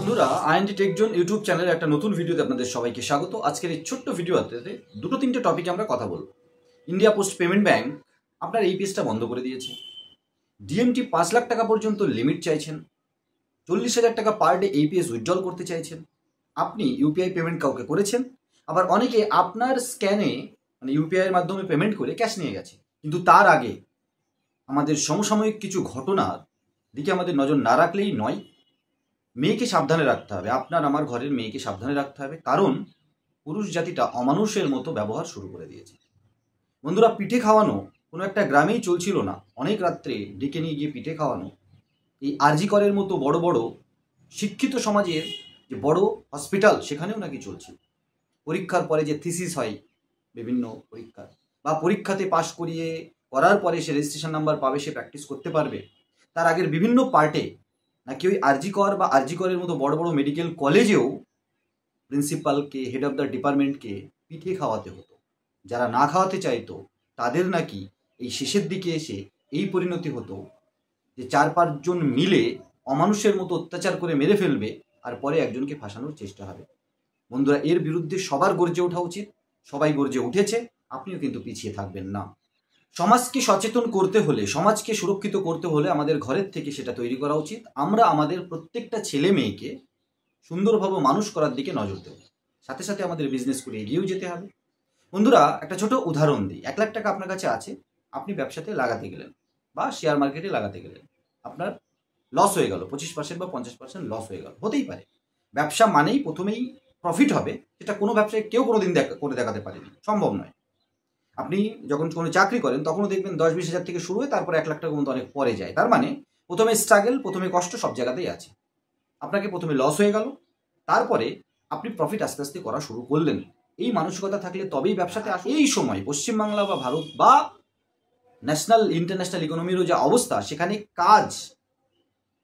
বন্ধুরা int take zone YouTube চ্যানেলের একটা নতুন ভিডিওতে আপনাদের সবাইকে স্বাগত। আজকের এই ছোট্ট ভিডিওতে দুটো তিনটে টপিকে আমরা কথা বলব। ইন্ডিয়া পোস্ট পেমেন্ট ব্যাংক আপনার এইপিএসটা বন্ধ করে দিয়েছে। ডিএমটি 5 লাখ টাকা পর্যন্ত লিমিট চাইছেন, 40,000 টাকা পার ডে এইপিএস উইথড্রল করতে চাইছেন। আপনি ইউপিআই পেমেন্ট কাউকে করেছেন, আবার অনেকে আপনার স্ক্যানে মানে ইউপিআই এর মাধ্যমে পেমেন্ট করে ক্যাশ নিয়ে গেছে। কিন্তু তার আগে আমাদের সমসাময়িক কিছু ঘটনার দিকে আমাদের নজর না রাখলেই নয়। মেয়েকে সাবধানে রাখতে হবে, আপনার আমার ঘরের মেয়েকে সাবধানে রাখতে হবে, কারণ পুরুষ জাতিটা অমানুষের মতো ব্যবহার শুরু করে দিয়েছে। বন্ধুরা, পিঠে খাওয়ানো কোনো একটা গ্রামেই চলছিল না, অনেক রাত্রে ডেকে নিয়ে গিয়ে পিঠে খাওয়ানো এই আরজি করের মতো বড় বড় শিক্ষিত সমাজের যে বড় হসপিটাল সেখানেও নাকি চলছে। পরীক্ষার পরে যে থিসিস হয় বিভিন্ন পরীক্ষার বা পরীক্ষাতে পাশ করার পরে সে রেজিস্ট্রেশন নাম্বার পাবে, সে প্র্যাকটিস করতে পারবে, তার আগের বিভিন্ন পার্টে নাকি ওই আরজি কর বা আরজি করের মতো বড় বড় মেডিকেল কলেজেও প্রিন্সিপালকে, হেড অফ দ্য ডিপার্টমেন্টকে পিঠে খাওয়াতে হতো। যারা না খাওয়াতে চাইতো তাদের নাকি এই শেষের দিকে এসে এই পরিণতি হতো যে 4-5 জন মিলে অমানুষের মতো অত্যাচার করে মেরে ফেলবে, আর পরে একজনকে ফাঁসানোর চেষ্টা হবে। বন্ধুরা, এর বিরুদ্ধে সবার গর্জে ওঠা উচিত। সবাই গর্জে উঠেছে, আপনিও কিন্তু পিছিয়ে থাকবেন না। সমাজকে সচেতন করতে হলে, সমাজকে সুরক্ষিত করতে হলে আমাদের ঘরের থেকে সেটা তৈরি করা উচিত। আমরা আমাদের প্রত্যেকটা ছেলে মেয়েকে সুন্দরভাবে মানুষ করার দিকে নজর দেব, সাথে সাথে আমাদের বিজনেস করে এগিয়েও যেতে হবে। বন্ধুরা, একটা ছোট উদাহরণ দিই। 1 লাখ টাকা আপনার কাছে আছে, আপনি ব্যবসাতে লাগাতে গেলেন বা শেয়ার মার্কেটে লাগাতে গেলেন, আপনার লস হয়ে গেল, 25% বা 50% লস হয়ে গেল। হতেই পারে, ব্যবসা মানেই প্রথমেই প্রফিট হবে, সেটা কোনো ব্যবসায় কেউ কোনোদিন করে দেখাতে পারেনি, সম্ভব নয়। আপনি যখন কোনো চাকরি করেন তখনও দেখবেন 10-20 হাজার থেকে শুরু হয়ে তারপর 1 লাখ টাকা পর্যন্ত অনেক পরে যায়। তার মানে প্রথমে স্ট্রাগল, প্রথমে কষ্ট সব জায়গাতেই আছে। আপনাকে প্রথমে লস হয়ে গেল, তারপরে আপনি প্রফিট আস্তে আস্তে করা শুরু করলেন। এই মানসিকতা থাকলে তবেই ব্যবসাতে আসে। এই সময় পশ্চিমবাংলা বা ভারত বা ন্যাশনাল ইন্টারন্যাশনাল ইকোনমিরও যা অবস্থা, সেখানে কাজ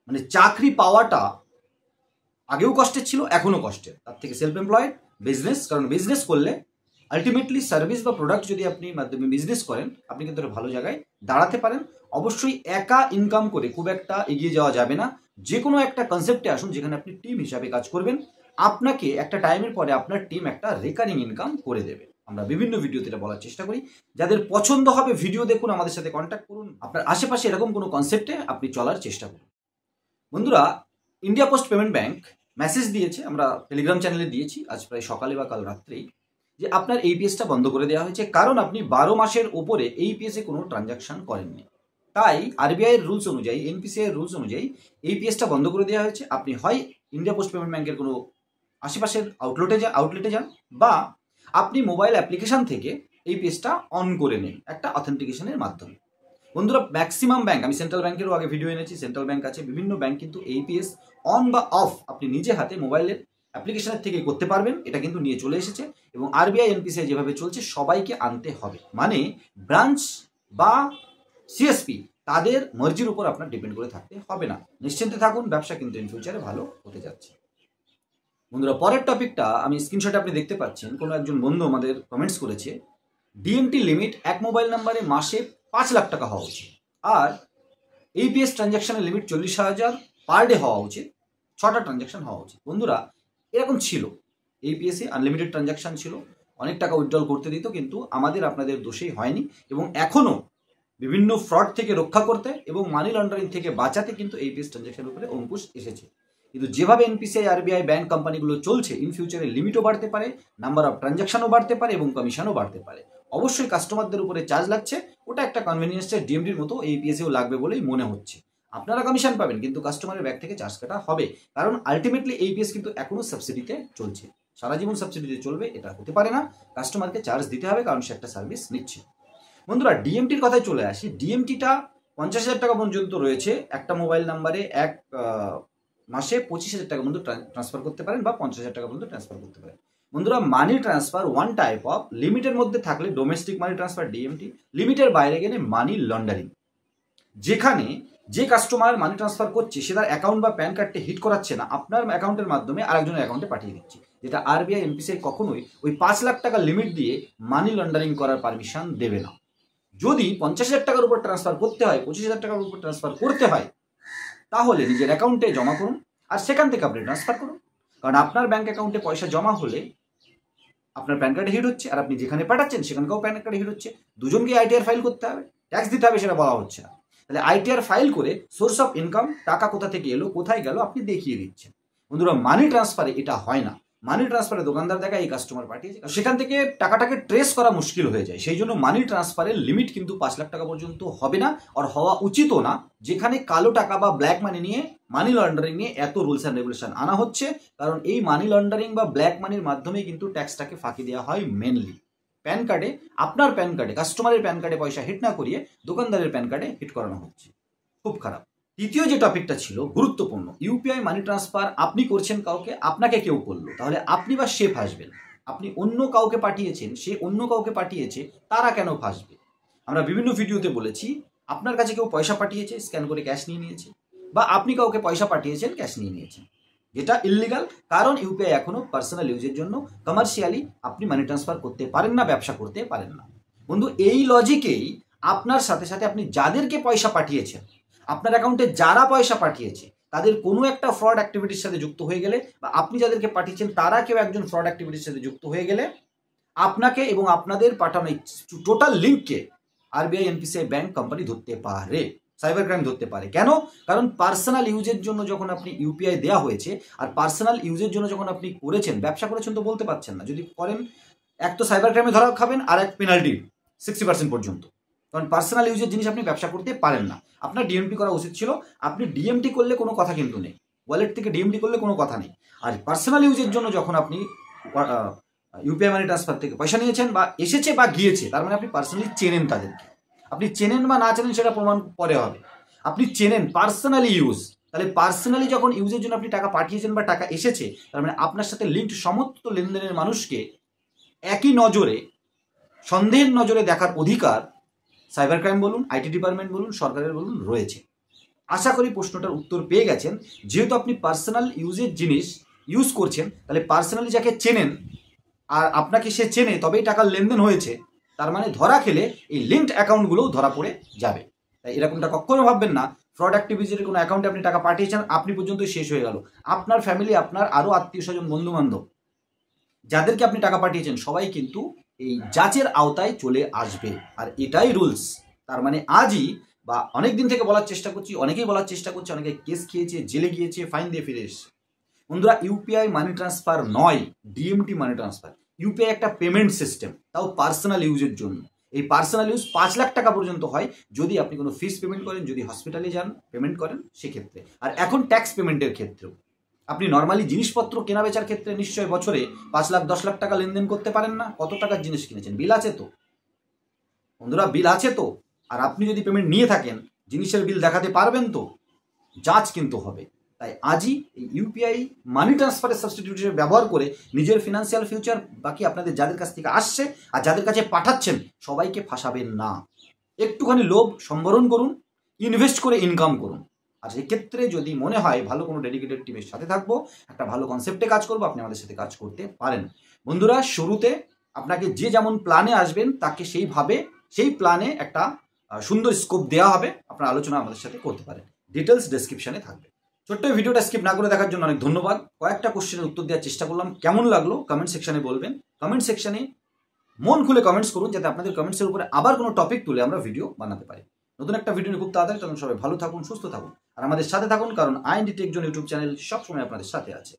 মানে চাকরি পাওয়াটা আগেও কষ্টের ছিল, এখনও কষ্টের। তার থেকে সেলফ এমপ্লয়েড বিজনেস, কারণ বিজনেস করলে আলটিমেটলি সার্ভিস বা প্রোডাক্ট যদি আপনি মাধ্যমে বিজনেস করেন, আপনি কিন্তু একটা ভালো জায়গায় দাঁড়াতে পারেন। অবশ্যই একা ইনকাম করে খুব একটা এগিয়ে যাওয়া যাবে না। যে কোনো একটা কনসেপ্টে আসুন যেখানে আপনি টিম হিসাবে কাজ করবেন। আপনাকে একটা টাইমের পরে আপনার টিম একটা রেকারিং ইনকাম করে দেবে। আমরা বিভিন্ন ভিডিওতে এটা বলার চেষ্টা করি। যাদের পছন্দ হবে ভিডিও দেখুন, আমাদের সাথে কন্ট্যাক্ট করুন। আপনার আশেপাশে এরকম কোনো কনসেপ্টে আপনি চলার চেষ্টা করুন। বন্ধুরা, India post payment bank message দিয়েছে, আমরা টেলিগ্রাম চ্যানেলে দিয়েছি আজ প্রায় সকালে বা কাল রাত্রেই, যে আপনার এইপিএসটা বন্ধ করে দেওয়া হয়েছে, কারণ আপনি 12 মাসের উপরে এইপিএসে কোনো ট্রানজাকশন করেননি। তাই আরবিআই এর রুলস অনুযায়ী, এনপিসিআই এর রুলস অনুযায়ী এইপিএসটা বন্ধ করে দেওয়া হয়েছে। আপনি হয় ইন্ডিয়া পোস্ট পেমেন্ট ব্যাংকের কোনো আশেপাশের আউটলেটে যান, বা আপনি মোবাইল অ্যাপ্লিকেশন থেকে এইপিএসটা অন করে নিন একটা অথেন্টিকেশনের মাধ্যমে। বন্ধুরা, ম্যাক্সিমাম ব্যাংক, আমি সেন্ট্রাল ব্যাংকেরও আগে ভিডিও এনেছি, সেন্ট্রাল ব্যাংক আছে, বিভিন্ন ব্যাংক কিন্তু এইপিএস অন বা অফ আপনি নিজে হাতে মোবাইলের অ্যাপ্লিকেশনের থেকে করতে পারবেন। এটা কিন্তু নিয়ে চলে এসেছে, এবং আরবিআই এনপিসিআই যেভাবে চলছে সবাইকে আনতে হবে। মানে ব্রাঞ্চ বা সিএসপি তাদের মর্জির উপর আপনার ডিপেন্ড করে থাকতে হবে না। নিশ্চিন্তে থাকুন, ব্যবসা কিন্তু ইন ফিউচারে ভালো হতে যাচ্ছে। বন্ধুরা, পরের টপিকটা আমি স্ক্রিনশটে আপনি দেখতে পাচ্ছেন, কোনো একজন বন্ধু আমাদের কমেন্টস করেছে, ডিএমটি লিমিট এক মোবাইল নাম্বারে মাসে 5 লাখ টাকা হওয়া উচিত, আর এইপিএস ট্রানজ্যাকশনের লিমিট 40,000 পার ডে হওয়া উচিত, 6টা ট্রানজ্যাকশন হওয়া উচিত। বন্ধুরা, এরকম ছিল, এইপিএসে আনলিমিটেড ট্রানজ্যাকশন ছিল, অনেক টাকা উইথড্রল করতে দিত, কিন্তু আমাদের আপনাদের দোষেই হয়নি। এবং এখনও বিভিন্ন ফ্রড থেকে রক্ষা করতে এবং মানি লন্ডারিং থেকে বাঁচাতে কিন্তু এইপিএস ট্রানজ্যাকশনের উপরে অঙ্কুশ এসেছে। কিন্তু যেভাবে এনপিসিআই, আরবিআই, ব্যাংক কোম্পানিগুলো চলছে, ইন ফিউচারে লিমিটও বাড়তে পারে, নাম্বার অফ ট্রানজ্যাকশনও বাড়তে পারে এবং কমিশনও বাড়তে পারে। অবশ্যই কাস্টমারদের উপরে চার্জ লাগছে, ওটা একটা কনভেনিয়েন্সের ডিএমডির মতো এইপিএসেও লাগবে বলেই মনে হচ্ছে। আপনারা কমিশন পাবেন, কিন্তু কাস্টমারের ব্যাগ থেকে চার্জ কাটা হবে, কারণ আলটিমেটলি এইপিএস কিন্তু এখনও সাবসিডিতে চলছে। সারা জীবন সাবসিডিতে চলবে এটা হতে পারে না, কাস্টমারকে চার্জ দিতে হবে, কারণ সে একটা সার্ভিস নিচ্ছে। বন্ধুরা, ডিএমটির কথায় চলে আসি। ডিএমটিটা 50,000 টাকা পর্যন্ত রয়েছে, একটা মোবাইল নাম্বারে এক মাসে 25,000 টাকা পর্যন্ত ট্রান্সফার করতে পারেন, বা 50,000 টাকা পর্যন্ত ট্রান্সফার করতে পারেন। বন্ধুরা, money transfer one type of, লিমিটের মধ্যে থাকলে ডোমেস্টিক মানি ট্রান্সফার ডিএমটি, লিমিটের বাইরে গেলে মানি লন্ডারিং। যেখানে যে কাস্টমার মানি ট্রান্সফার করছে সে তার অ্যাকাউন্ট বা প্যান কার্ডে হিট করাচ্ছে না, আপনার অ্যাকাউন্টের মাধ্যমে আরেকজনের অ্যাকাউন্টে পাঠিয়ে দিচ্ছে, যেটা আরবিআই এনপিসিআই কখনোই ওই 5 লাখ টাকা লিমিট দিয়ে মানি লন্ডারিং করার পারমিশন দেবে না। যদি 50,000 টাকার উপর ট্রান্সফার করতে হয়, 25,000 টাকার উপর ট্রান্সফার করতে হয়, তাহলে নিজের অ্যাকাউন্টে জমা করুন। আর সেখান থেকে আপনি ট্রান্সফার করুন। কারণ আপনার ব্যাঙ্ক অ্যাকাউন্টে পয়সা জমা হলে আপনার প্যান কার্ডে হিট হচ্ছে, আর আপনি যেখানে পাঠাচ্ছেন সেখানকাও প্যান কার্ডে হিট হচ্ছে। দুজনকে আইটিআর ফাইল করতে হবে, ট্যাক্স দিতে হবে, সেটা বলা হচ্ছে না। তাহলে আইটিআর ফাইল করে সোর্স অফ ইনকাম, টাকা কোথা থেকে এলো কোথায় গেল আপনি দেখিয়ে দিচ্ছেন। বন্ধুরা, মানি ট্রান্সফারে এটা হয় না। মানি ট্রান্সফারে দোকানদার দেখায় এই কাস্টমার পাঠিয়েছে, সেখান থেকে টাকাটাকে ট্রেস করা মুশকিল হয়ে যায়। সেই জন্য মানি ট্রান্সফারের লিমিট কিন্তু 5 লাখ টাকা পর্যন্ত হবে না, আর হওয়া উচিতও না। যেখানে কালো টাকা বা ব্ল্যাক মানি নিয়ে, মানি লন্ডারিং নিয়ে এত রুলস অ্যান্ড রেগুলেশন আনা হচ্ছে, কারণ এই মানি লন্ডারিং বা ব্ল্যাক মানির মাধ্যমেই কিন্তু ট্যাক্সটাকে ফাঁকি দেওয়া হয় মেনলি। প্যান কার্ডে, আপনার প্যান কার্ডে, কাস্টমারের প্যান কার্ডে পয়সা হিট না করিয়ে দোকানদারের প্যান কার্ডে হিট করানো হচ্ছে। খুব খারাপ। তৃতীয় যে টপিকটা ছিল গুরুত্বপূর্ণ, ইউপিআই মানি ট্রান্সফার আপনি করছেন কাউকে, আপনাকে কেউ করলো, তাহলে আপনি বা সে ফাঁসবেন। আপনি অন্য কাউকে পাঠিয়েছেন, সে অন্য কাউকে পাঠিয়েছে, তারা কেন ফাঁসবে? আমরা বিভিন্ন ভিডিওতে বলেছি, আপনার কাছে কেউ পয়সা পাঠিয়েছে, স্ক্যান করে ক্যাশ নিয়ে নিয়েছে, বা আপনি কাউকে পয়সা পাঠিয়েছেন, ক্যাশ নিয়ে নিয়েছেন, যেটা ইললিগাল। কারণ ইউপিআই এখনো পার্সোনাল ইউজের জন্য, কমার্শিয়ালি আপনি মানি ট্রান্সফার করতে পারেন না, ব্যবসা করতে পারেন না। বন্ধু, এই লজিকেই আপনার সাথে সাথে আপনি যাদেরকে পয়সা পাঠিয়েছেন, আপনার অ্যাকাউন্টে যারা পয়সা পাঠিয়েছে, তাদের কোনো একটা ফ্রড অ্যাক্টিভিটির সাথে যুক্ত হয়ে গেলে, বা আপনি যাদেরকে পাঠিয়েছেন তারা কেউ একজন ফ্রড অ্যাক্টিভিটির সাথে যুক্ত হয়ে গেলে, আপনাকে এবং আপনাদের পাঠানো টোটাল লিঙ্ককে আরবিআই, এনপিসিআই ব্যাংক কোম্পানি ধরতে পারে, সাইবার ক্রাইম ধরতে পারে। কেন? কারণ পার্সোনাল ইউজের জন্য যখন আপনি ইউপিআই দেওয়া হয়েছে, আর পার্সোনাল ইউজের জন্য যখন আপনি করেছেন, ব্যবসা করেছেন তো বলতে পারছেন না। যদি করেন, এক তো সাইবার ক্রাইমে ধরা খাবেন, আর এক পেনাল্টি 60% পর্যন্ত। কারণ পার্সোনাল ইউজের জিনিস আপনি ব্যবসা করতে পারেন না। আপনার ডিএমটি করা উচিত ছিল। আপনি ডিএমটি করলে কোনো কথা কিন্তু নেই, ওয়ালেট থেকে ডিএমটি করলে কোনো কথা নেই। আর পার্সোনাল ইউজের জন্য যখন আপনি ইউপিআই মানি ট্রান্সফার থেকে পয়সা নিয়েছেন, বা এসেছে বা গিয়েছে, তার মানে আপনি পার্সোনালি চেনেন তাদেরকে। আপনি চেনেন বা না চেনেন সেটা প্রমাণ পরে হবে। আপনি চেনেন, পার্সোনালি ইউজ, তাহলে পার্সোনালি যখন ইউজের জন্য আপনি টাকা পাঠিয়েছেন বা টাকা এসেছে, তার মানে আপনার সাথে লিঙ্কড সমস্ত লেনদেনের মানুষকে একই নজরে, সন্দেহের নজরে দেখার অধিকার সাইবার ক্রাইম বলুন, আইটি ডিপার্টমেন্ট বলুন, সরকারের বলুন, রয়েছে। আশা করি প্রশ্নটার উত্তর পেয়ে গেছেন। যেহেতু আপনি পার্সোনাল ইউজের জিনিস ইউজ করছেন, তাহলে পার্সোনালি যাকে চেনেন আর আপনাকে সে চেনে, তবেই টাকার লেনদেন হয়েছে, তার মানে ধরা খেলে এই লিঙ্কড অ্যাকাউন্টগুলোও ধরা পড়ে যাবে। তাই এরকমটা কখনো ভাববেন না ফ্রড অ্যাক্টিভিটির কোনো অ্যাকাউন্টে আপনি টাকা পাঠিয়েছেন, আপনি পর্যন্ত শেষ হয়ে গেল। আপনার ফ্যামিলি, আপনার আরও আত্মীয় স্বজন, বন্ধু বান্ধব, যাদেরকে আপনি টাকা পাঠিয়েছেন, সবাই কিন্তু এই যাচের আওতায় চলে আসবে। আর এটাই রুলস। তার মানে আজই, বা অনেক দিন থেকে বলার চেষ্টা করছি, অনেকেই বলার চেষ্টা করছে, অনেকে কেস খেয়েছে, জেলে গিয়েছে, ফাইন দিয়ে ফিরে এসেছে। বন্ধুরা, ইউপিআই মানি ট্রান্সফার নয়, ডিএমটি মানি ট্রান্সফার। ইউপিআই একটা পেমেন্ট সিস্টেম, তাও পার্সোনাল ইউজের জন্য। এই পার্সোনাল ইউজ 5 লাখ টাকা পর্যন্ত হয় যদি আপনি কোনো ফিস পেমেন্ট করেন, যদি হসপিটালে যান পেমেন্ট করেন সেক্ষেত্রে। আর এখন ট্যাক্স পেমেন্টের ক্ষেত্রেও আপনি নর্মালি জিনিসপত্র কেনা বেচার ক্ষেত্রে নিশ্চয়ই বছরে 5 লাখ 10 লাখ টাকা লেনদেন করতে পারেন না। কত টাকার জিনিস কিনেছেন? বিল আছে তো বন্ধুরা, বিল আছে তো। আর আপনি যদি পেমেন্ট নিয়ে থাকেন, জিনিসের বিল দেখাতে পারবেন তো? যাচ কিন্তু হবে। তাই আজই এই ইউপিআই মানি ট্রান্সফারের সাবস্টিটিউট হিসেবে ব্যবহার করে নিজের ফিনান্সিয়াল ফিউচার, বাকি আপনাদের যাদের কাছ থেকে আসছে আর যাদের কাছে পাঠাচ্ছেন, সবাইকে ফাঁসাবেন না। একটুখানি লোভ সম্বরণ করুন, ইনভেস্ট করে ইনকাম করুন। আর সেক্ষেত্রে যদি মনে হয় ভালো কোনো ডেডিকেটেড টিমের সাথে থাকবো, একটা ভালো কনসেপ্টে কাজ করবো, আপনি আমাদের সাথে কাজ করতে পারেন। বন্ধুরা, শুরুতে আপনাকে যে যেমন প্ল্যানে আসবেন, তাকে সেইভাবে সেই প্ল্যানে একটা সুন্দর স্কোপ দেওয়া হবে। আপনার আলোচনা আমাদের সাথে করতে পারেন। ডিটেলস ডেসক্রিপশনে থাকবে। ছোট্ট ভিডিওটা স্কিপ না করে দেখার জন্য অনেক ধন্যবাদ। কয়েকটা কোশ্চেনের উত্তর দেওয়ার চেষ্টা করলাম। কেমন লাগলো কমেন্ট সেকশনে বলবেন। কমেন্ট সেকশনে মন খুলে কমেন্টস করুন, যাতে আপনাদের কমেন্টসের উপরে আবার কোনো টপিক তুলে আমরা ভিডিও বানাতে পারি। নতুন একটা ভিডিও নিয়ে খুব তাড়াতাড়ি। তখন সবাই ভালো থাকুন, সুস্থ থাকুন, আর আমাদের সাথে থাকুন, কারণ IND tech zone YouTube channel সবসময় আপনাদের সাথে আছে।